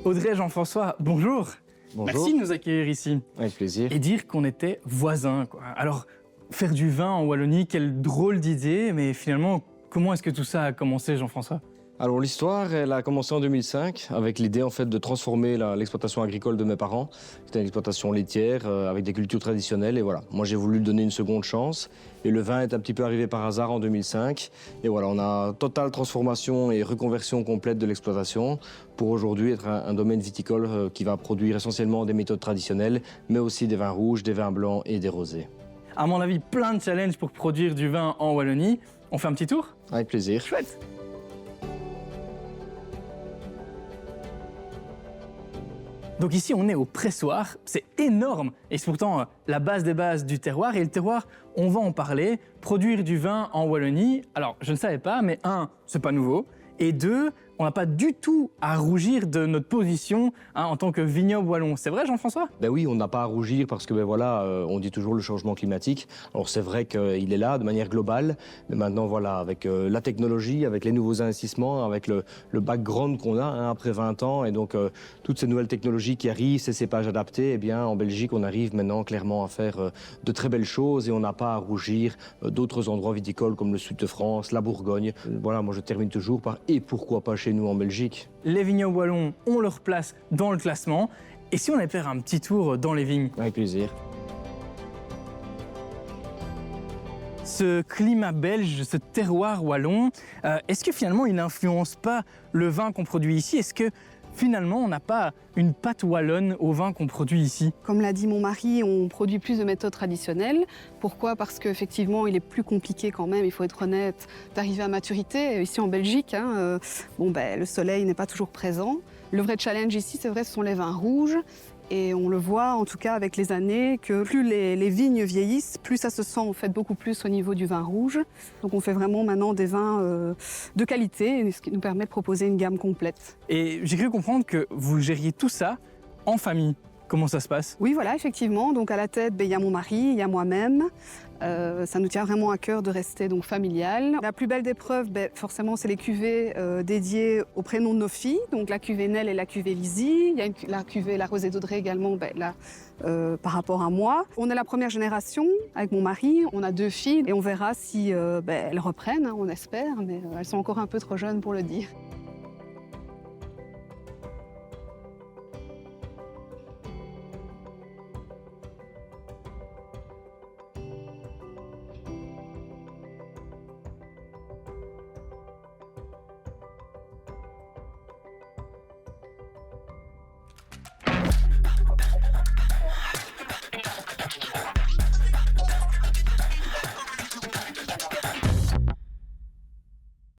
Audrey, Jean-François, bonjour. Bonjour. Merci de nous accueillir ici. Avec plaisir. Et dire qu'on était voisins, quoi. Alors, faire du vin en Wallonie, quelle drôle d'idée, mais finalement, comment est-ce que tout ça a commencé, Jean-François? Alors l'histoire, elle a commencé en 2005 avec l'idée en fait de transformer l'exploitation agricole de mes parents. C'était une exploitation laitière avec des cultures traditionnelles et voilà. Moi j'ai voulu lui donner une seconde chance et le vin est un petit peu arrivé par hasard en 2005. Et voilà, on a totale transformation et reconversion complète de l'exploitation pour aujourd'hui être un domaine viticole qui va produire essentiellement des méthodes traditionnelles, mais aussi des vins rouges, des vins blancs et des rosés. À mon avis, plein de challenges pour produire du vin en Wallonie. On fait un petit tour? Avec plaisir. Chouette. Donc ici, on est au pressoir, c'est énorme et c'est pourtant la base des bases du terroir. Et le terroir, on va en parler, produire du vin en Wallonie. Alors, je ne savais pas, mais un, c'est pas nouveau. Et deux, on n'a pas du tout à rougir de notre position en tant que vignoble wallon. C'est vrai, Jean-François? Ben oui, on n'a pas à rougir parce que voilà, on dit toujours le changement climatique. Alors c'est vrai qu'il est là de manière globale, mais maintenant voilà, avec la technologie, avec les nouveaux investissements, avec le background qu'on a après 20 ans et donc toutes ces nouvelles technologies qui arrivent, ces cépages adaptés, eh bien en Belgique on arrive maintenant clairement à faire de très belles choses et on n'a pas à rougir d'autres endroits viticoles comme le sud de France, la Bourgogne. Voilà, moi je termine toujours par et pourquoi pas chez nous en Belgique. Les vignobles wallons ont leur place dans le classement. Et si on allait faire un petit tour dans les vignes? Avec plaisir. Ce climat belge, ce terroir wallon, est-ce que finalement il n'influence pas le vin qu'on produit ici? Est-ce que finalement on n'a pas une patte wallonne au vin qu'on produit ici? Comme l'a dit mon mari, on produit plus de méthodes traditionnelles. Pourquoi? Parce qu'effectivement, il est plus compliqué quand même, il faut être honnête, d'arriver à maturité. Ici en Belgique, le soleil n'est pas toujours présent. Le vrai challenge ici, c'est vrai, ce sont les vins rouges. Et on le voit en tout cas avec les années que plus les vignes vieillissent, plus ça se sent en fait beaucoup plus au niveau du vin rouge. Donc on fait vraiment maintenant des vins de qualité, ce qui nous permet de proposer une gamme complète. Et j'ai cru comprendre que vous gériez tout ça en famille. Comment ça se passe? Oui, voilà, effectivement. Donc à la tête, il y a mon mari, il y a moi-même. Ça nous tient vraiment à cœur de rester donc familial. La plus belle des preuves, forcément, c'est les cuvées dédiées au prénom de nos filles. Donc la cuvée Nell et la cuvée Lizzie. Il y a la cuvée La Rosée d'Audrey également, par rapport à moi. On est la première génération avec mon mari. On a 2 filles et on verra si elles reprennent, on espère. Mais elles sont encore un peu trop jeunes pour le dire.